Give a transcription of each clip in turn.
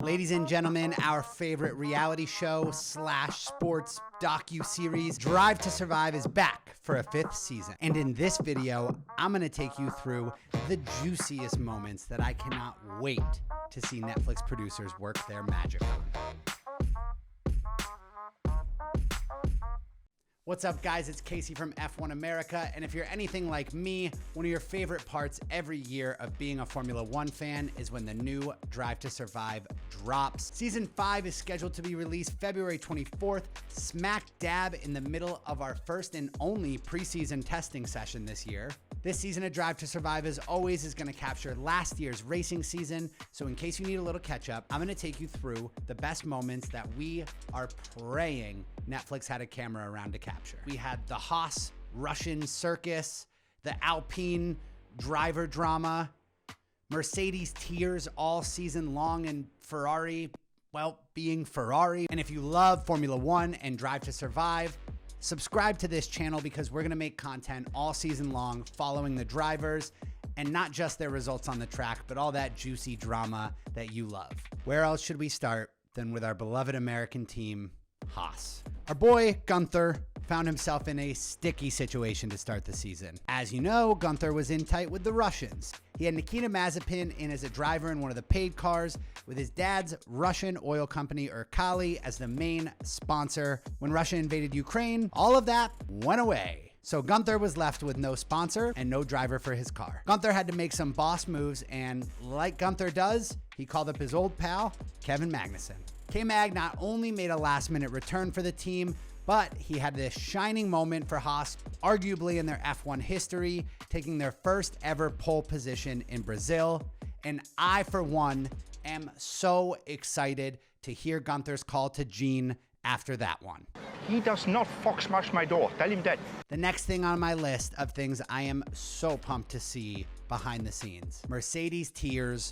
Ladies and gentlemen, our favorite reality show / sports docu-series, Drive to Survive, is back for a 5th season. And in this video, I'm gonna take you through the juiciest moments that I cannot wait to see Netflix producers work their magic on. What's up, guys? It's Casey from F1 America, and if you're anything like me, one of your favorite parts every year of being a Formula One fan is when the new Drive to Survive drops. Season 5 is scheduled to be released February 24th, smack dab in the middle of our first and only preseason testing session this year. This season of Drive to Survive, as always, is going to capture last year's racing season, so in case you need a little catch-up, I'm going to take you through the best moments that we are praying Netflix had a camera around to capture. We had the Haas Russian circus, the Alpine driver drama, Mercedes tears all season long, and Ferrari, well, being Ferrari. And if you love Formula One and Drive to Survive, subscribe to this channel because we're gonna make content all season long following the drivers and not just their results on the track, but all that juicy drama that you love. Where else should we start than with our beloved American team, Haas? Our boy, Gunther, found himself in a sticky situation to start the season. As you know, Gunther was in tight with the Russians. He had Nikita Mazepin in as a driver in one of the paid cars with his dad's Russian oil company, Urkali, as the main sponsor. When Russia invaded Ukraine, all of that went away. So Gunther was left with no sponsor and no driver for his car. Gunther had to make some boss moves, and like Gunther does, he called up his old pal, Kevin Magnussen. K-Mag not only made a last-minute return for the team, but he had this shining moment for Haas, arguably in their F1 history, taking their first ever pole position in Brazil. And I, for one, am so excited to hear Gunther's call to Gene after that one. He does not fox smash my door. Tell him that. The next thing on my list of things I am so pumped to see behind the scenes: Mercedes tears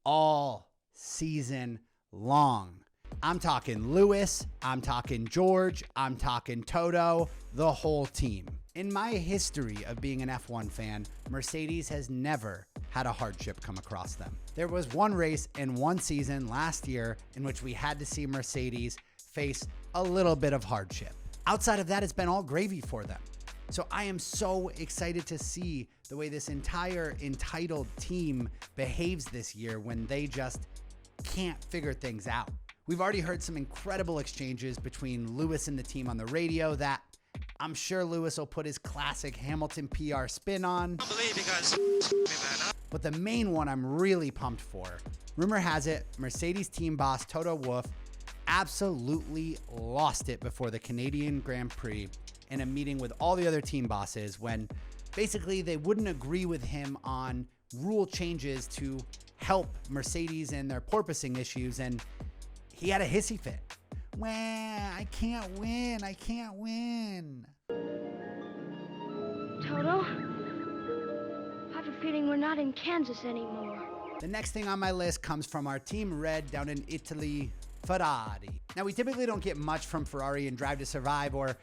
all season long. I'm talking Lewis, I'm talking George, I'm talking Toto, the whole team. In my history of being an F1 fan, Mercedes has never had a hardship come across them. There was one race in one season last year in which we had to see Mercedes face a little bit of hardship. Outside of that, it's been all gravy for them. So I am so excited to see the way this entire entitled team behaves this year when they just can't figure things out. We've already heard some incredible exchanges between Lewis and the team on the radio that I'm sure Lewis will put his classic Hamilton PR spin on. But the main one I'm really pumped for, rumor has it, Mercedes team boss Toto Wolff absolutely lost it before the Canadian Grand Prix in a meeting with all the other team bosses when basically they wouldn't agree with him on rule changes to help Mercedes in their porpoising issues, and he had a hissy fit. Well, I can't win. Toto, I have a feeling we're not in Kansas anymore. The next thing on my list comes from our team Red down in Italy, Ferrari. Now, we typically don't get much from Ferrari in Drive to Survive or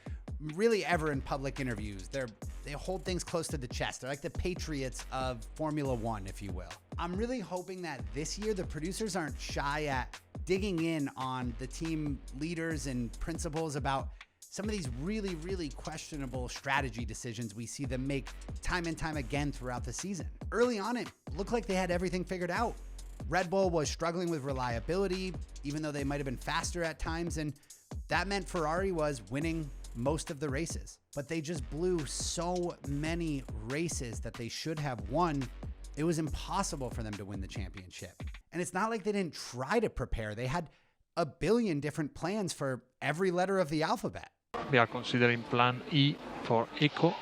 really ever in public interviews. They hold things close to the chest. They're like the Patriots of Formula One, if you will. I'm really hoping that this year the producers aren't shy at digging in on the team leaders and principals about some of these really, really questionable strategy decisions we see them make time and time again throughout the season. Early on, it looked like they had everything figured out. Red Bull was struggling with reliability, even though they might have been faster at times, and that meant Ferrari was winning most of the races. But they just blew so many races that they should have won. It was impossible for them to win the championship. And it's not like they didn't try to prepare. They had a billion different plans for every letter of the alphabet. We are considering plan E for Eco.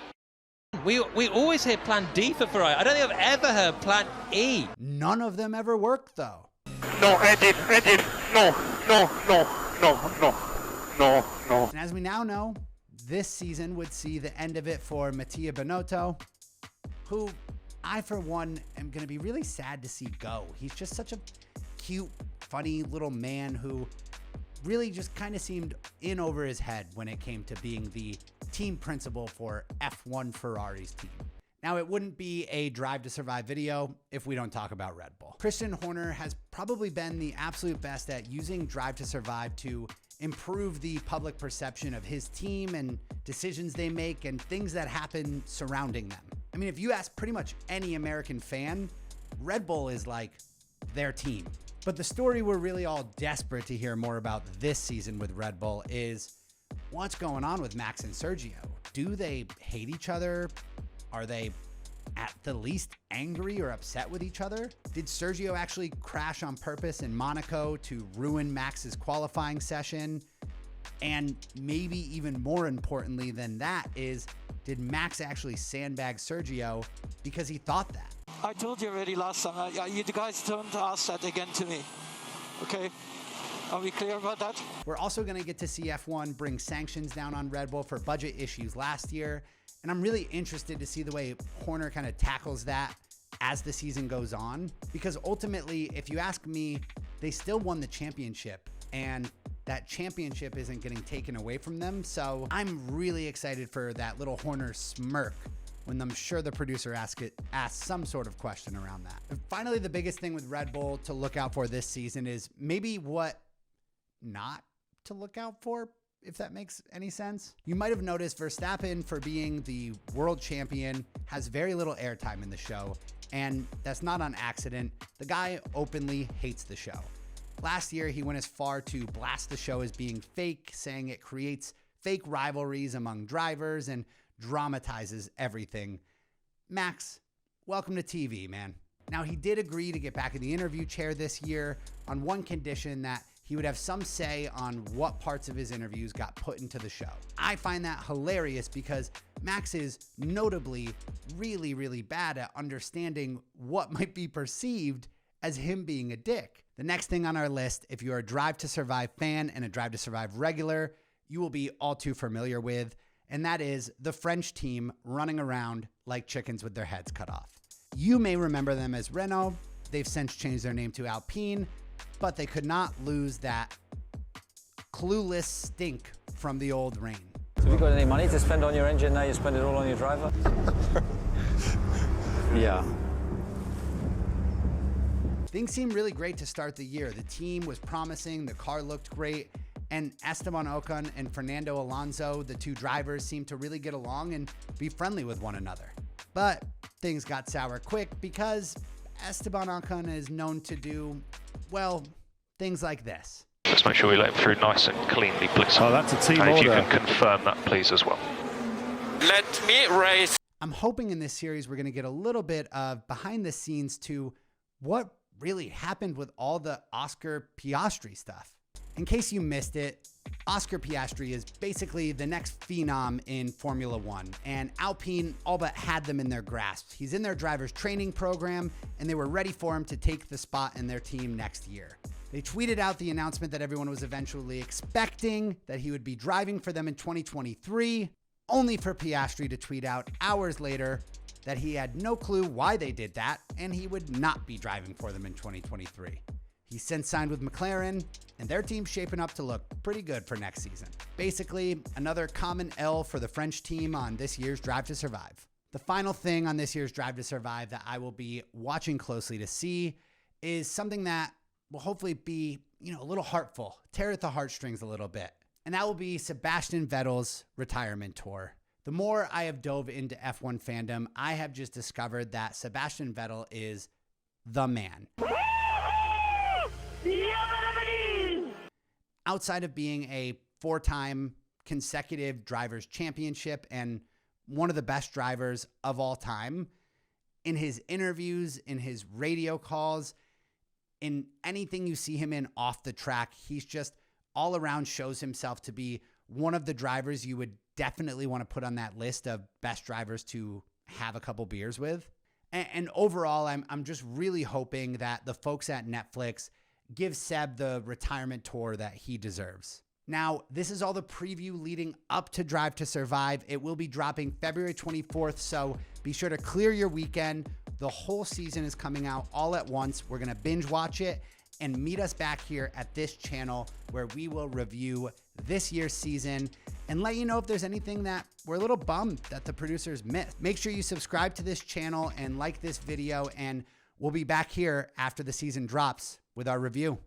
We always hear plan D for Ferrari. I don't think I've ever heard plan E. None of them ever worked, though. No, edit. No. And as we now know, this season would see the end of it for Mattia Binotto, who I, for one, am going to be really sad to see go. He's just such a cute, funny little man who really just kind of seemed in over his head when it came to being the team principal for F1 Ferrari's team. Now, it wouldn't be a Drive to Survive video if we don't talk about Red Bull. Christian Horner has probably been the absolute best at using Drive to Survive to improve the public perception of his team and decisions they make and things that happen surrounding them. I mean, if you ask pretty much any American fan, Red Bull is like their team. But the story we're really all desperate to hear more about this season with Red Bull is what's going on with Max and Sergio. Do they hate each other? Are they at the least angry or upset with each other? Did Sergio actually crash on purpose in Monaco to ruin Max's qualifying session? And maybe even more importantly than that is, did Max actually sandbag Sergio because he thought that? I told you already last time, you guys don't ask that again to me, okay? Are we clear about that? We're also gonna get to see F1 bring sanctions down on Red Bull for budget issues last year. And I'm really interested to see the way Horner kind of tackles that as the season goes on. Because ultimately, if you ask me, they still won the championship. And that championship isn't getting taken away from them. So I'm really excited for that little Horner smirk when I'm sure the producer asks some sort of question around that. And finally, the biggest thing with Red Bull to look out for this season is maybe what not to look out for, if that makes any sense. You might have noticed Verstappen, for being the world champion, has very little airtime in the show, and that's not on accident. The guy openly hates the show. Last year, he went as far to blast the show as being fake, saying it creates fake rivalries among drivers and dramatizes everything. Max, welcome to TV, man. Now, he did agree to get back in the interview chair this year on one condition, that he would have some say on what parts of his interviews got put into the show. I find that hilarious because Max is notably really, really bad at understanding what might be perceived as him being a dick. The next thing on our list, if you're a Drive to Survive fan and a Drive to Survive regular, you will be all too familiar with, and that is the French team running around like chickens with their heads cut off. You may remember them as Renault. They've since changed their name to Alpine, but they could not lose that clueless stink from the old Reign. Have you got any money to spend on your engine now? You spend it all on your driver? Yeah. Things seemed really great to start the year. The team was promising, the car looked great, and Esteban Ocon and Fernando Alonso, the two drivers, seemed to really get along and be friendly with one another. But things got sour quick because Esteban Ocon is known to do, well, things like this. Let's make sure we let him through nice and cleanly, please. Oh, that's a team and if you order. can confirm that, please, as well. Let me race. I'm hoping in this series we're going to get a little bit of behind the scenes to what really happened with all the Oscar Piastri stuff. In case you missed it, Oscar Piastri is basically the next phenom in Formula One, and Alpine all but had them in their grasp. He's in their driver's training program, and they were ready for him to take the spot in their team next year. They tweeted out the announcement that everyone was eventually expecting, that he would be driving for them in 2023, only for Piastri to tweet out hours later that he had no clue why they did that, and he would not be driving for them in 2023. He's since signed with McLaren, and their team's shaping up to look pretty good for next season. Basically, another common L for the French team on this year's Drive to Survive. The final thing on this year's Drive to Survive that I will be watching closely to see is something that will hopefully be, a little heartful, tear at the heartstrings a little bit. And that will be Sebastian Vettel's retirement tour. The more I have dove into F1 fandom, I have just discovered that Sebastian Vettel is the man. Outside of being a 4-time consecutive drivers' championship and one of the best drivers of all time, in his interviews, in his radio calls, in anything you see him in off the track, he's just all around shows himself to be one of the drivers you would definitely want to put on that list of best drivers to have a couple beers with. And overall, I'm just really hoping that the folks at Netflix give Seb the retirement tour that he deserves. Now, this is all the preview leading up to Drive to Survive. It will be dropping February 24th, so be sure to clear your weekend. The whole season is coming out all at once. We're going to binge watch it and meet us back here at this channel where we will review this year's season and let you know if there's anything that we're a little bummed that the producers missed. Make sure you subscribe to this channel and like this video, and we'll be back here after the season drops with our review.